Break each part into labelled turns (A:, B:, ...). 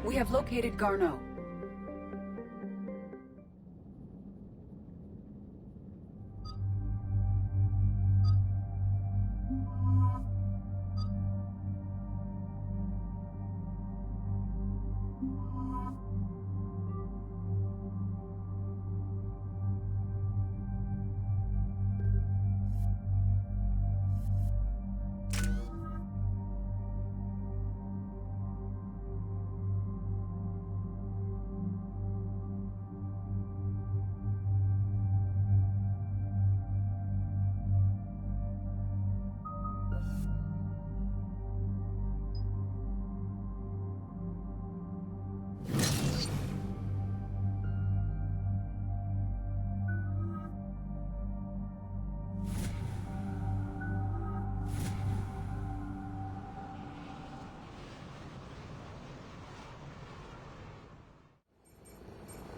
A: We have located Garneau.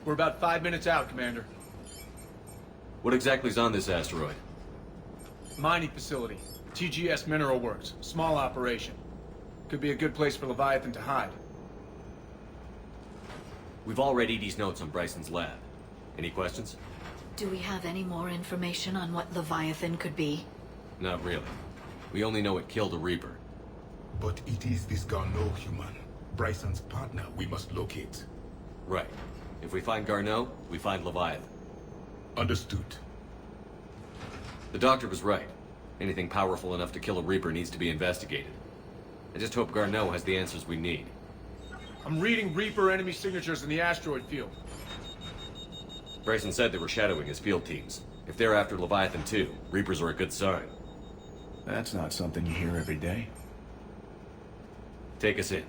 B: We're about 5 minutes out, Commander.
C: What exactly is on this asteroid?
B: Mining facility. TGS Mineral Works. Small operation. Could be a good place for Leviathan to hide.
C: We've all read Edie's notes on Bryson's lab. Any questions?
D: Do we have any more information on what Leviathan could be?
C: Not really. We only know it killed a Reaper.
E: But it is this Garneau human, Bryson's partner, we must locate.
C: Right. If we find Garneau, we find Leviathan.
E: Understood.
C: The doctor was right. Anything powerful enough to kill a Reaper needs to be investigated. I just hope Garneau has the answers we need.
B: I'm reading Reaper enemy signatures in the asteroid field.
C: Bryson said they were shadowing his field teams. If they're after Leviathan too, Reapers are a good sign.
F: That's not something you hear every day.
C: Take us in.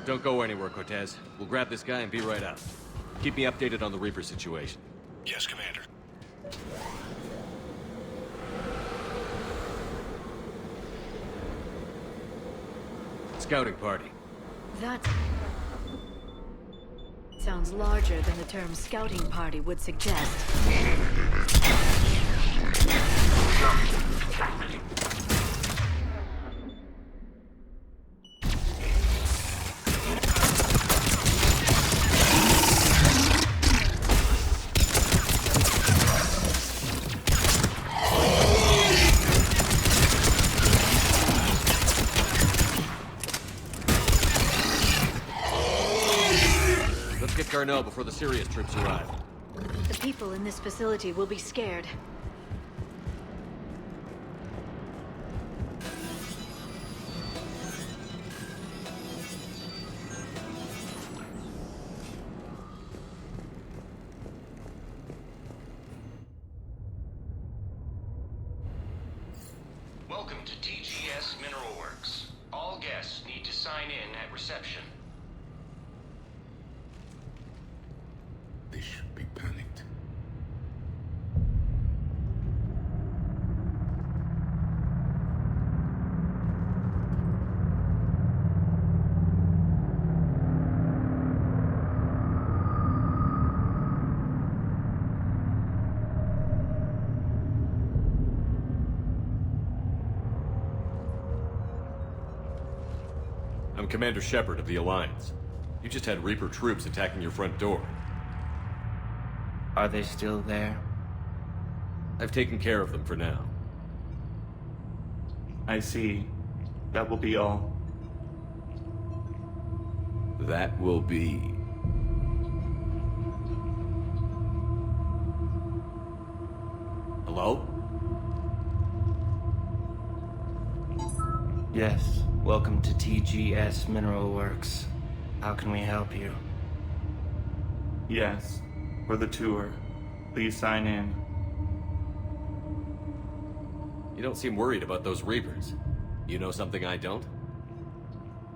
C: Don't go anywhere, Cortez. We'll grab this guy and be right out. Keep me updated on the Reaper situation.
E: Yes, Commander.
C: Scouting party.
D: That sounds larger than the term scouting party would suggest.
C: Garneau before the Sirius troops arrive.
D: The people in this facility will be scared.
G: Welcome to TGS Mineral Works. All guests need to sign in at reception.
E: They should be panicked.
C: I'm Commander Shepard of the Alliance. You just had Reaper troops attacking your front door.
H: Are they still there?
C: I've taken care of them for now.
H: I see. That will be all.
C: That will be... Hello?
H: Yes. Welcome to TGS Mineral Works. How can we help you? Yes. For the tour. Please sign in.
C: You don't seem worried about those Reapers. You know something I don't?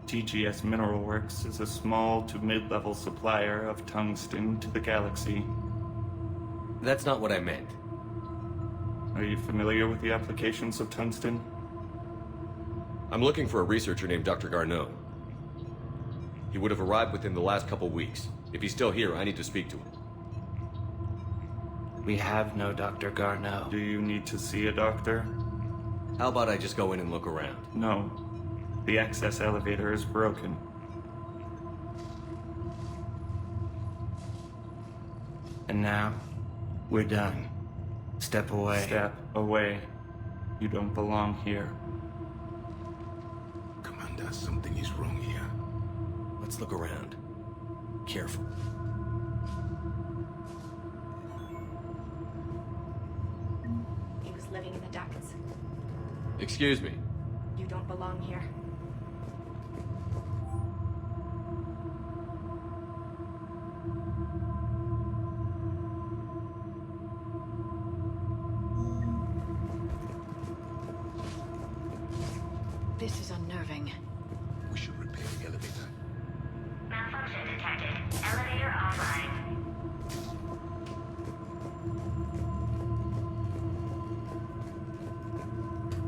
H: TGS Mineral Works is a small to mid-level supplier of tungsten to the galaxy.
C: That's not what I meant.
A: Are you familiar with the applications of tungsten?
C: I'm looking for a researcher named Dr. Garneau. He would have arrived within the last couple weeks. If he's still here, I need to speak to him.
H: We have no Dr. Garneau.
A: Do you need to see a doctor?
C: How about I just go in and look around?
A: No. The access elevator is broken.
H: And now, we're done. Step away.
A: Step away. You don't belong here.
E: Commander, something is wrong here.
C: Let's look around. Careful.
I: He was living in the ducts.
C: Excuse me.
I: You don't belong here.
D: This is unnerving.
E: We should repair the elevator.
J: Malfunction detected. Elevator offline.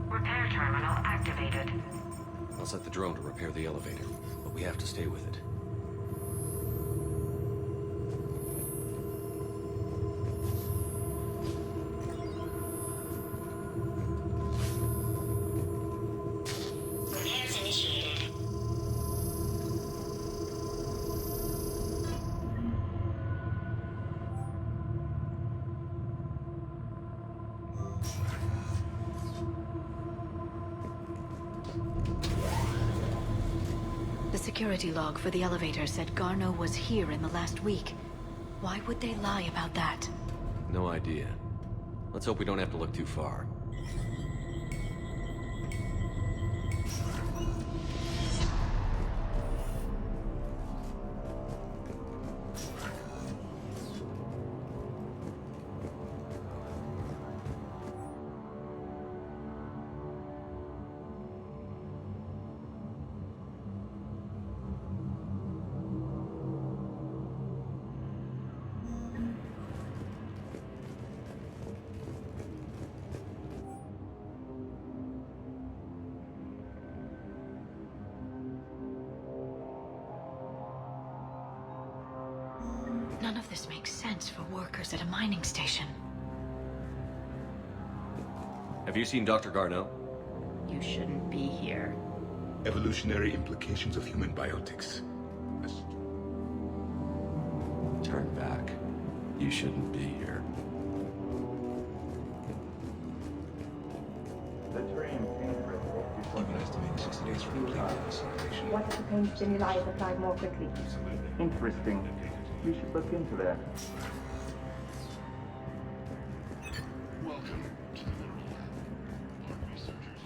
J: Repair terminal activated.
C: I'll set the drone to repair the elevator, but we have to stay with it.
J: Repairs initiated.
D: The security log for the elevator said Garneau was here in the last week. Why would they lie about that?
C: No idea. Let's hope we don't have to look too far.
D: None of this makes sense for workers at a mining station.
C: Have you seen Dr. Garneau?
I: You shouldn't be here.
E: Evolutionary implications of human biotics.
C: Turn back. You shouldn't be here.
E: Even estimated 60 days for completing the simulation.
K: What if the pain stimuli is applied more quickly?
A: Interesting. We should look into that.
E: Welcome to the Mineral Lab. Our researchers.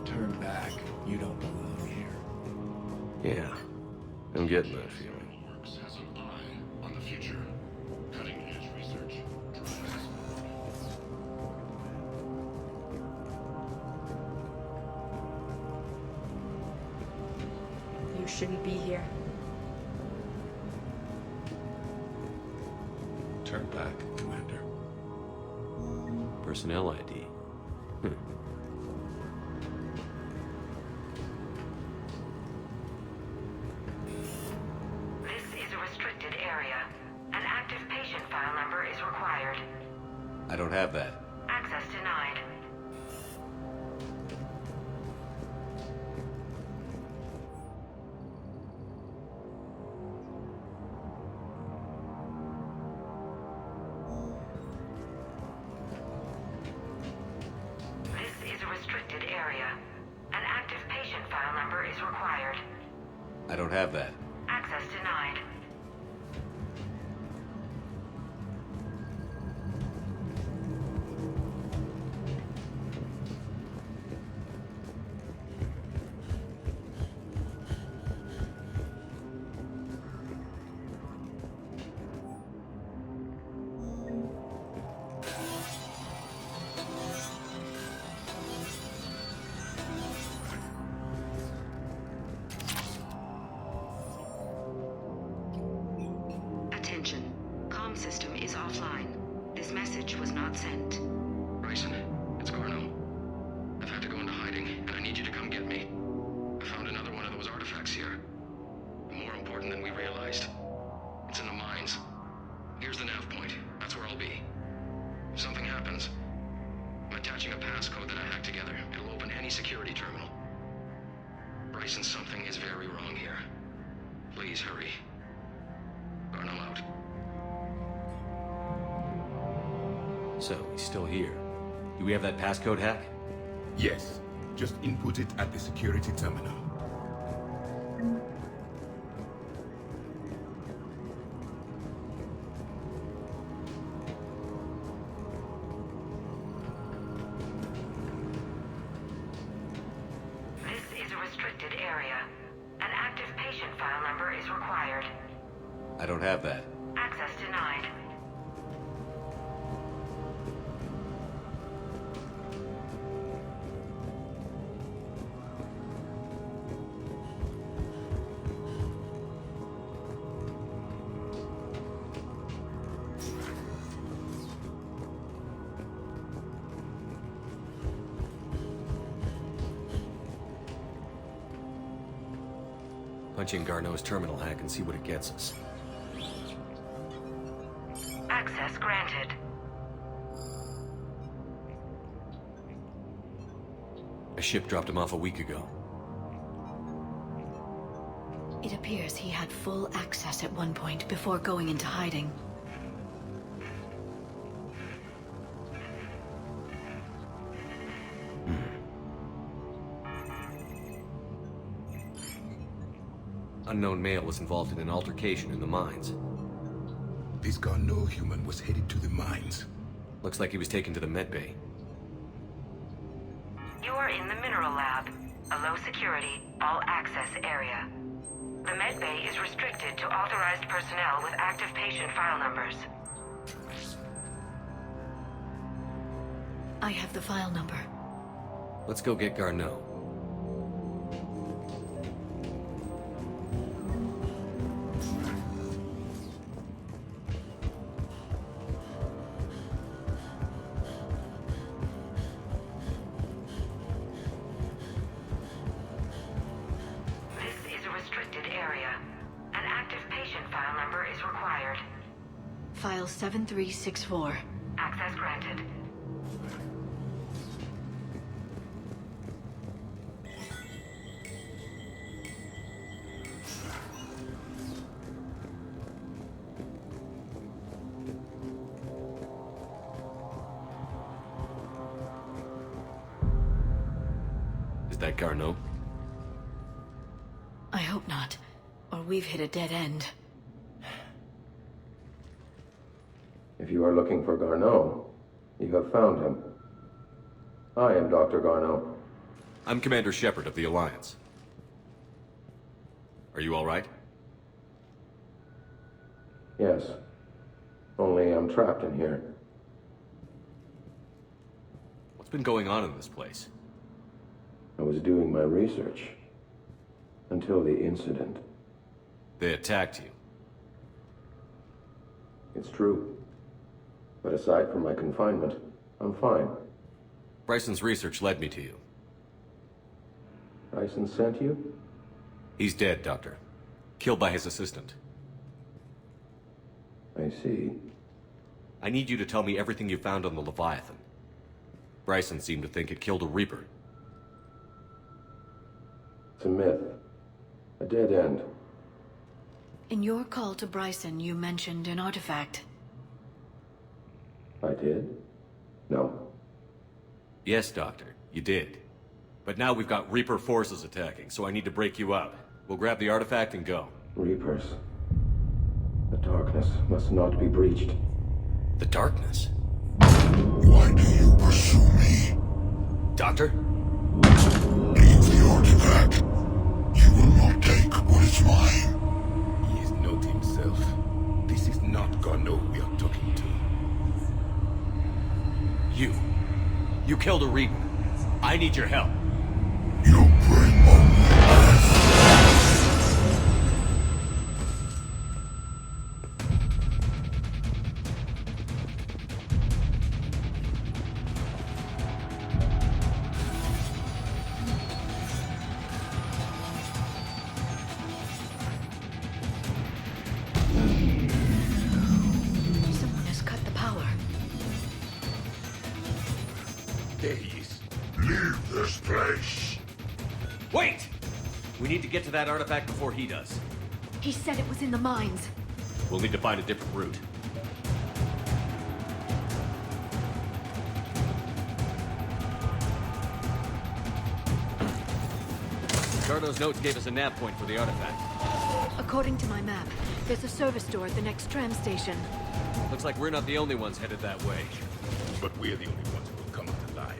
F: Turn back. You don't belong here.
C: Yeah. I'm getting that feeling.
E: Works has an eye on the future. Cutting edge research drives
I: You shouldn't be here.
E: Turn back, Commander.
C: Personnel ID.
J: This is a restricted area. An active patient file number is required.
C: I don't have that.
J: Access denied. This is a restricted area. An active patient file number is required.
C: I don't have that.
J: Access denied. passcode sent.
G: Bryson, it's Garno. I've had to go into hiding, and I need you to come get me. I found another one of those artifacts here. More important than we realized. It's in the mines. Here's the nav point. That's where I'll be. If something happens, I'm attaching a passcode that I hacked together. It'll open any security terminal. Bryson, something is very wrong here. Please hurry. Garno out.
C: So, he's still here. Do we have that passcode hack?
E: Yes. Just input it at the security terminal.
J: This is a restricted area. An active patient file number is required.
C: I don't have that.
J: Access denied.
C: Punch in Garneau's terminal hack and see what it gets us.
J: Access granted.
C: A ship dropped him off a week ago.
D: It appears he had full access at one point before going into hiding.
C: Unknown male was involved in an altercation in the mines.
E: This Garneau human was headed to the mines.
C: Looks like he was taken to the medbay.
J: You are in the mineral lab, a low security, all access area. The medbay is restricted to authorized personnel with active patient file numbers.
D: I have the file number.
C: Let's go get Garneau.
J: This is a restricted area. An active patient file number is required.
D: File 7364.
J: Access granted.
C: Is that Garneau?
D: I hope not, or we've hit a dead end.
F: If you are looking for Garneau, you have found him. I am Dr. Garneau.
C: I'm Commander Shepard of the Alliance. Are you all right?
F: Yes. Only I'm trapped in here.
C: What's been going on in this place?
F: I was doing my research. Until the incident.
C: They attacked you.
F: It's true. But aside from my confinement, I'm fine.
C: Bryson's research led me to you.
F: Bryson sent you?
C: He's dead, Doctor. Killed by his assistant.
F: I see.
C: I need you to tell me everything you found on the Leviathan. Bryson seemed to think it killed a Reaper.
F: It's a myth. A dead end.
D: In your call to Bryson, you mentioned an artifact.
F: I did? No.
C: Yes, Doctor, you did. But now we've got Reaper forces attacking, so I need to break you up. We'll grab the artifact and go.
F: Reapers. The darkness must not be breached.
C: The darkness?
E: Why do you pursue me?
C: Doctor?
E: Leave the artifact. You will not take what is mine. He is not himself. This is not Garneau we are talking to.
C: You killed a Reaper. I need your help.
E: You bring only death.
C: Wait! We need to get to that artifact before he does.
D: He said it was in the mines.
C: We'll need to find a different route. Garno's notes gave us a nav point for the artifact.
D: According to my map, there's a service door at the next tram station.
C: Looks like we're not the only ones headed that way.
E: But we're the only ones who will come out alive.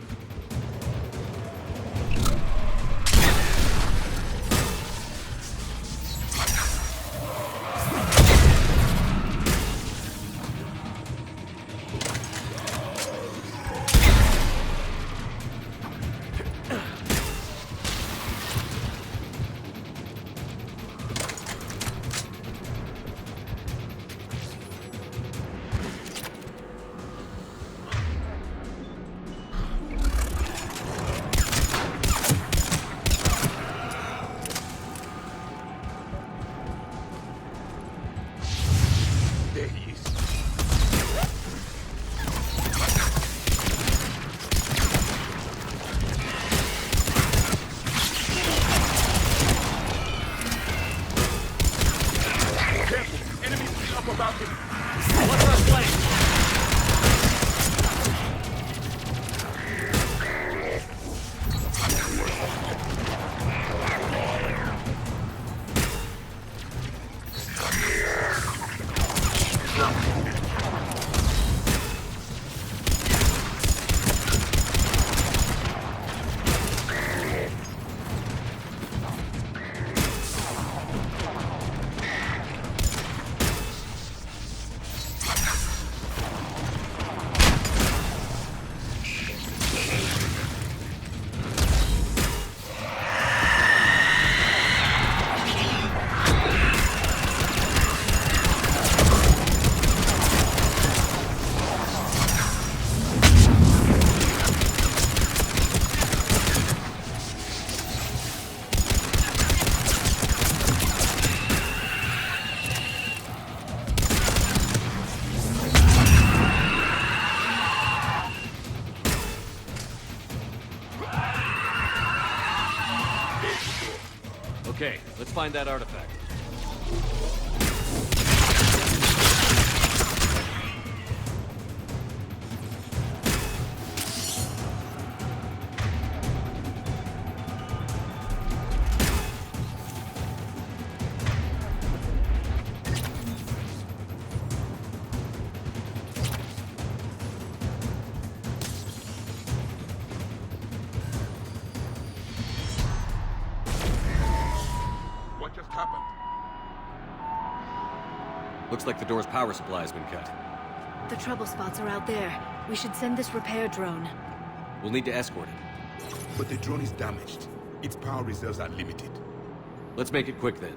E: There he is. Careful! Enemies still up about him!
C: What's our flank? Okay, let's find that artifact.
E: What just happened?
C: Looks like the door's power supply has been cut.
D: The trouble spots are out there. We should send this repair drone.
C: We'll need to escort it.
E: But the drone is damaged. Its power reserves are limited.
C: Let's make it quick then.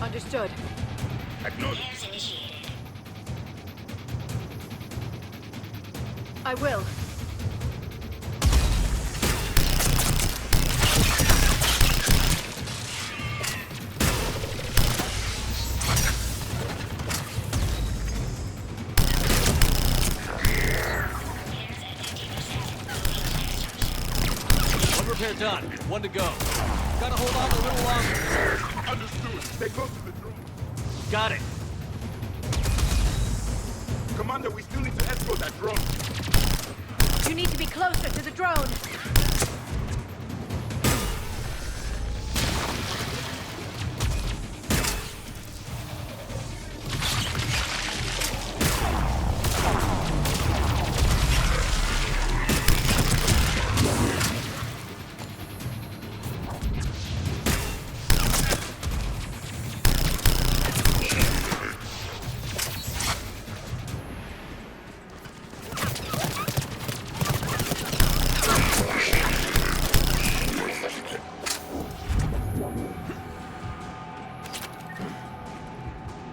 D: Understood.
E: Acknowledged.
D: I will.
C: One repair done. One to go. Gotta hold on a little longer.
E: Understood. Stay close to the drone.
C: Got it.
E: Commander, we still need to escort that drone.
D: You need to be closer to the drone.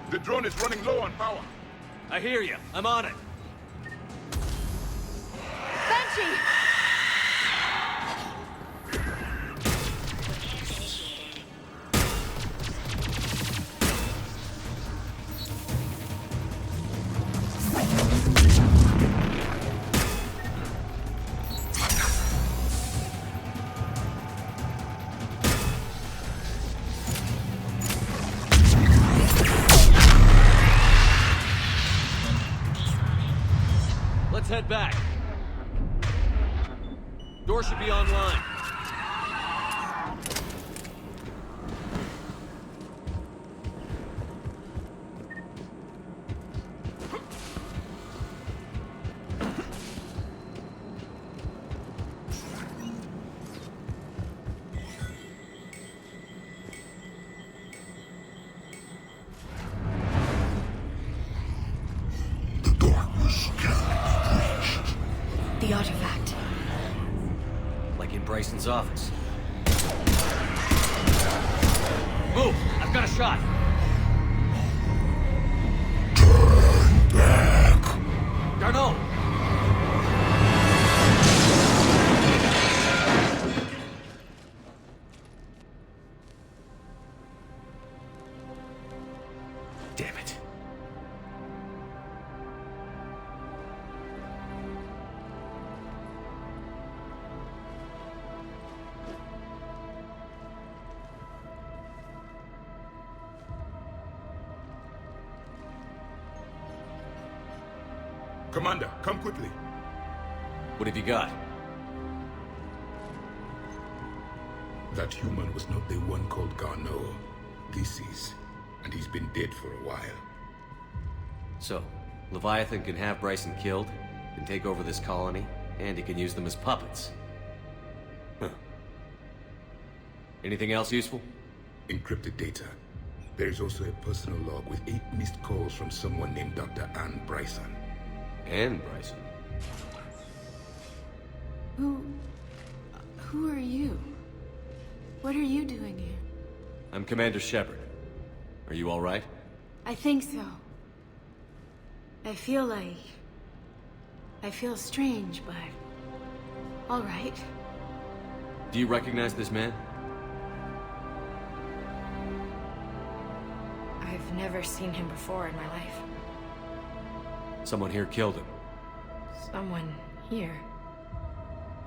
E: The drone is running low on power.
C: I hear you. I'm on it.
D: Banshee!
C: head back. Door should be online.
D: The artifact.
C: Like in Bryson's office. Move! I've got a shot!
E: Turn back.
C: Garneau! Damn it.
E: Commander, come quickly.
C: What have you got?
E: That human was not the one called Garneau. This is, and he's been dead for a while.
C: So, Leviathan can have Bryson killed, can take over this colony, and he can use them as puppets. Huh. Anything else useful?
E: Encrypted data. There is also a personal log with 8 missed calls from someone named Dr. Anne Bryson.
C: And Bryson.
L: Who are you? What are you doing here?
C: I'm Commander Shepard. Are you all right?
L: I think so. I feel strange, but... all right.
C: Do you recognize this man?
I: I've never seen him before in my life.
C: Someone here killed him.
I: Someone here?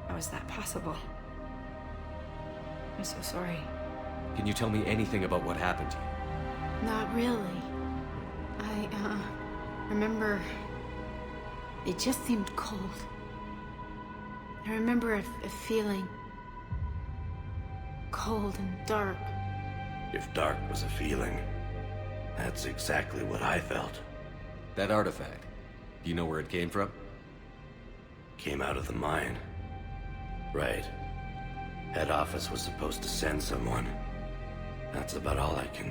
I: How is that possible? I'm so sorry.
C: Can you tell me anything about what happened to you?
L: Not really. I remember... it just seemed cold. I remember a feeling... cold and dark.
M: If dark was a feeling, that's exactly what I felt.
C: That artifact. Do you know where it came from?
M: Came out of the mine. Right. Head office was supposed to send someone. That's about all I can...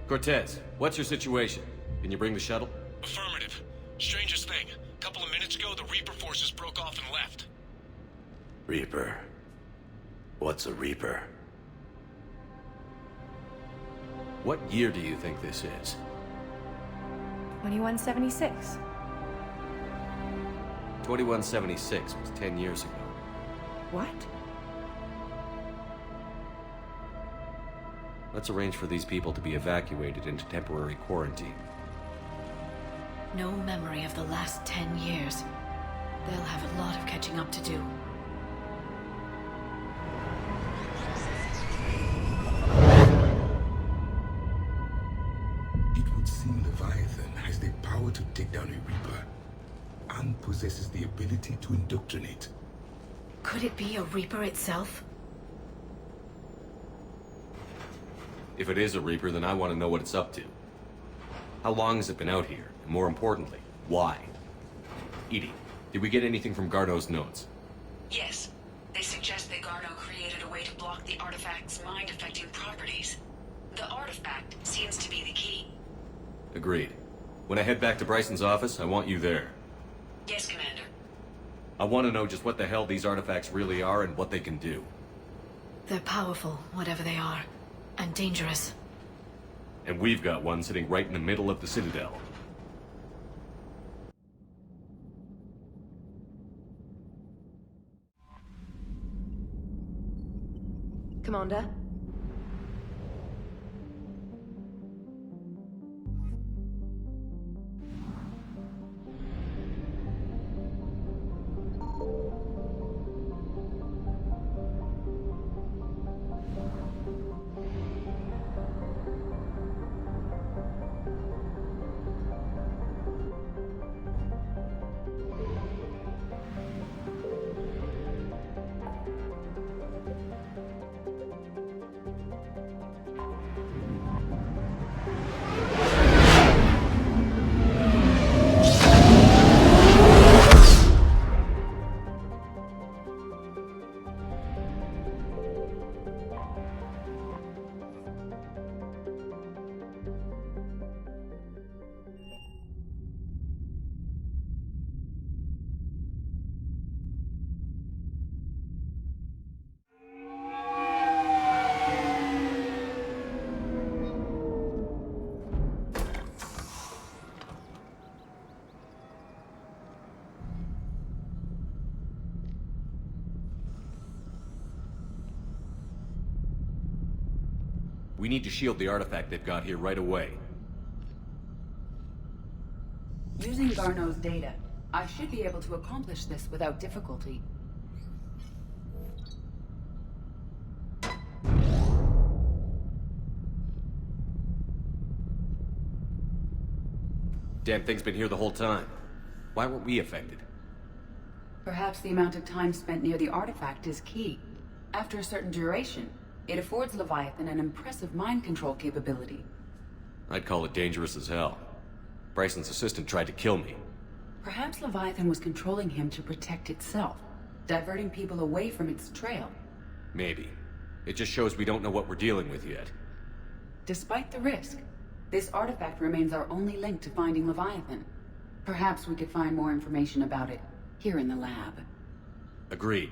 C: Cortez, what's your situation? Can you bring the shuttle?
N: Affirmative. Strangest thing. Couple of minutes ago, the Reaper forces broke off and left.
M: Reaper. What's a Reaper?
C: What year do you think this is?
I: 2176.
C: 2176 was 10 years ago.
I: What?
C: Let's arrange for these people to be evacuated into temporary quarantine.
D: No memory of the last 10 years. They'll have a lot of catching up to do.
E: It would seem Leviathan has the power to take down a Reaper, and possesses the ability to indoctrinate.
D: Could it be a Reaper itself?
C: If it is a Reaper, then I want to know what it's up to. How long has it been out here? And more importantly, why? Edie, did we get anything from Garneau's notes?
J: Yes. They suggest that Garneau created a way to block the artifact's mind-affecting properties. The artifact seems to be the key.
C: Agreed. When I head back to Bryson's office, I want you there.
J: Yes, Commander.
C: I want to know just what the hell these artifacts really are and what they can do.
D: They're powerful, whatever they are. And dangerous.
C: And we've got one sitting right in the middle of the Citadel.
I: Commander?
C: We need to shield the artifact they've got here right away.
O: Using Garneau's data, I should be able to accomplish this without difficulty.
C: Damn thing's been here the whole time. Why weren't we affected?
O: Perhaps the amount of time spent near the artifact is key. After a certain duration, it affords Leviathan an impressive mind control capability.
C: I'd call it dangerous as hell. Bryson's assistant tried to kill me.
O: Perhaps Leviathan was controlling him to protect itself, diverting people away from its trail.
C: Maybe. It just shows we don't know what we're dealing with yet.
O: Despite the risk, this artifact remains our only link to finding Leviathan. Perhaps we could find more information about it here in the lab.
C: Agreed.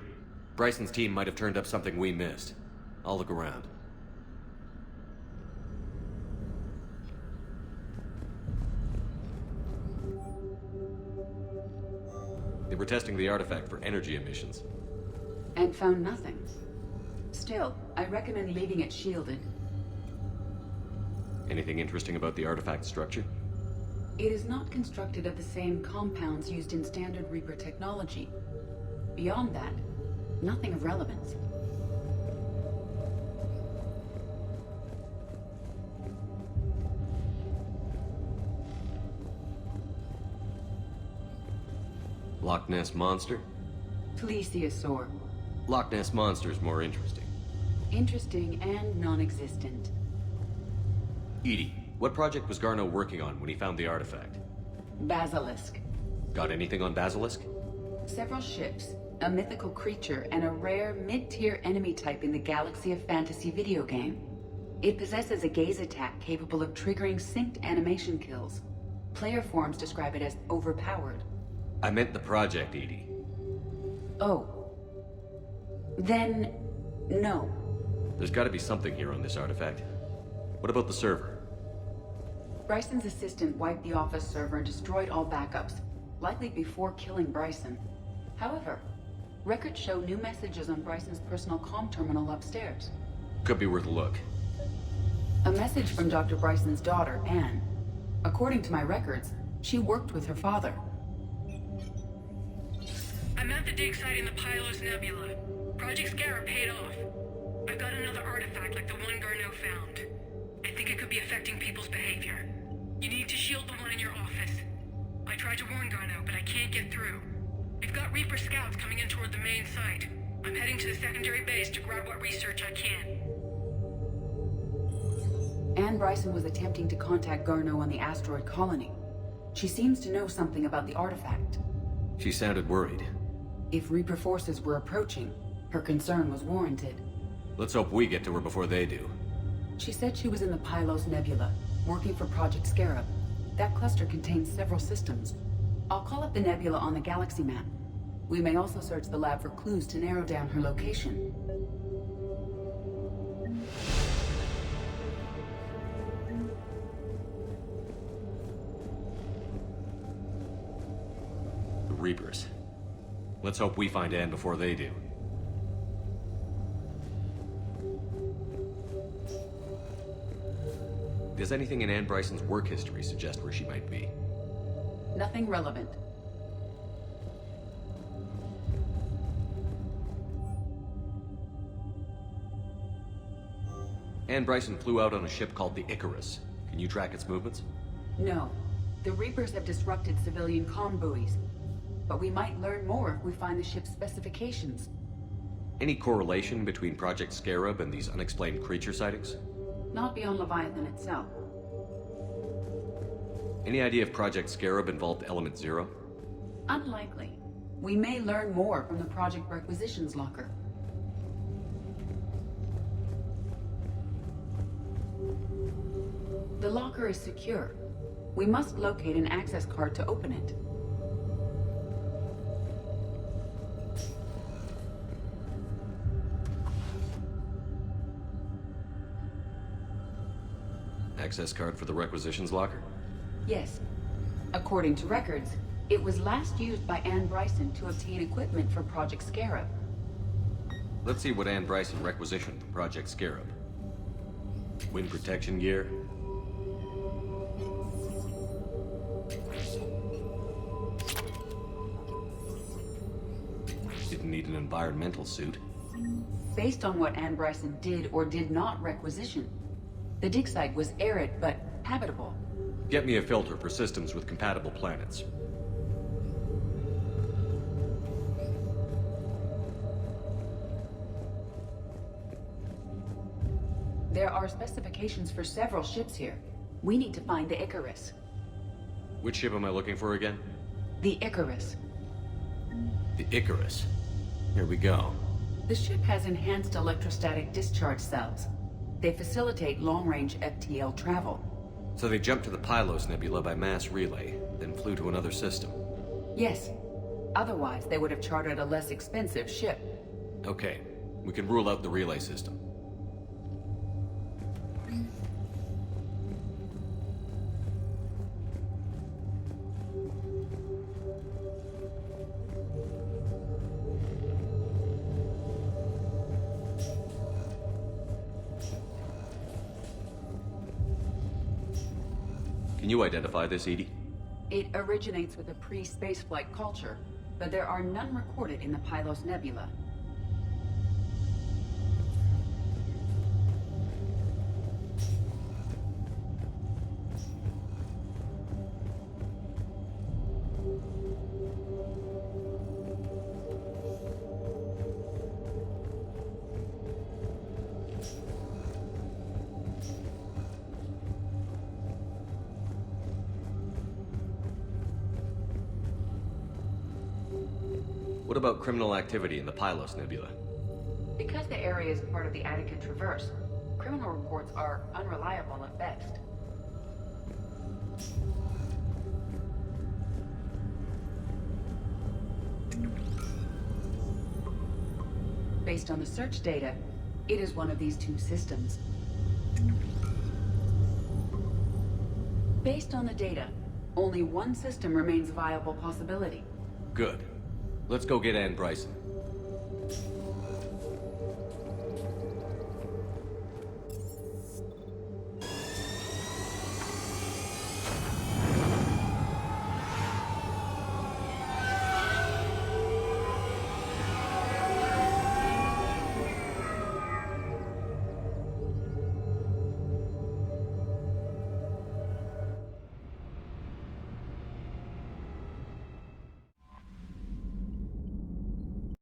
C: Bryson's team might have turned up something we missed. I'll look around. They were testing the artifact for energy emissions.
O: And found nothing. Still, I recommend leaving it shielded.
C: Anything interesting about the artifact structure?
O: It is not constructed of the same compounds used in standard Reaper technology. Beyond that, nothing of relevance.
C: Loch Ness Monster?
O: Plesiosaur.
C: Loch Ness Monster is more interesting.
O: Interesting and non-existent.
C: EDI, what project was Garneau working on when he found the artifact?
O: Basilisk.
C: Got anything on Basilisk?
O: Several ships, a mythical creature, and a rare mid-tier enemy type in the Galaxy of Fantasy video game. It possesses a gaze attack capable of triggering synced animation kills. Player forums describe it as overpowered.
C: I meant the project, EDI.
O: Oh. Then, no.
C: There's gotta be something here on this artifact. What about the server?
O: Bryson's assistant wiped the office server and destroyed all backups, likely before killing Bryson. However, records show new messages on Bryson's personal comm terminal upstairs.
C: Could be worth a look.
O: A message from Dr. Bryson's daughter, Anne. According to my records, she worked with her father.
J: I'm at the dig site in the Pylos Nebula. Project Scarab paid off. I've got another artifact like the one Garneau found. I think it could be affecting people's behavior. You need to shield the one in your office. I tried to warn Garneau, but I can't get through. We've got Reaper scouts coming in toward the main site. I'm heading to the secondary base to grab what research I can.
O: Anne Bryson was attempting to contact Garneau on the asteroid colony. She seems to know something about the artifact.
C: She sounded worried.
O: If Reaper forces were approaching, her concern was warranted.
C: Let's hope we get to her before they do.
O: She said she was in the Pylos Nebula, working for Project Scarab. That cluster contains several systems. I'll call up the nebula on the galaxy map. We may also search the lab for clues to narrow down her location.
C: The Reapers. Let's hope we find Anne before they do. Does anything in Anne Bryson's work history suggest where she might be?
O: Nothing relevant.
C: Anne Bryson flew out on a ship called the Icarus. Can you track its movements?
O: No. The Reapers have disrupted civilian comm buoys. But we might learn more if we find the ship's specifications.
C: Any correlation between Project Scarab and these unexplained creature sightings?
O: Not beyond Leviathan itself.
C: Any idea if Project Scarab involved Element Zero?
O: Unlikely. We may learn more from the Project Requisitions Locker. The locker is secure. We must locate an access card to open it.
C: Access card for the Requisitions Locker?
O: Yes. According to records, it was last used by Anne Bryson to obtain equipment for Project Scarab.
C: Let's see what Anne Bryson requisitioned from Project Scarab. Wind protection gear? Didn't need an environmental suit.
O: Based on what Anne Bryson did or did not requisition, the dig site was arid but habitable.
C: Get me a filter for systems with compatible planets.
O: There are specifications for several ships here. We need to find the Icarus.
C: Which ship am I looking for again?
O: The Icarus.
C: The Icarus. Here we go.
O: The ship has enhanced electrostatic discharge cells. They facilitate long-range FTL travel.
C: So they jumped to the Pylos Nebula by mass relay, then flew to another system.
O: Yes. Otherwise, they would have chartered a less expensive ship.
C: Okay, we can rule out the relay system. Can you identify this, EDI?
O: It originates with a pre-spaceflight culture, but there are none recorded in the Pylos Nebula.
C: What about criminal activity in the Pylos Nebula?
O: Because the area is part of the Attica Traverse, criminal reports are unreliable at best. Based on the search data, it is one of these two systems. Based on the data, only one system remains a viable possibility.
C: Good. Let's go get Anne Bryson.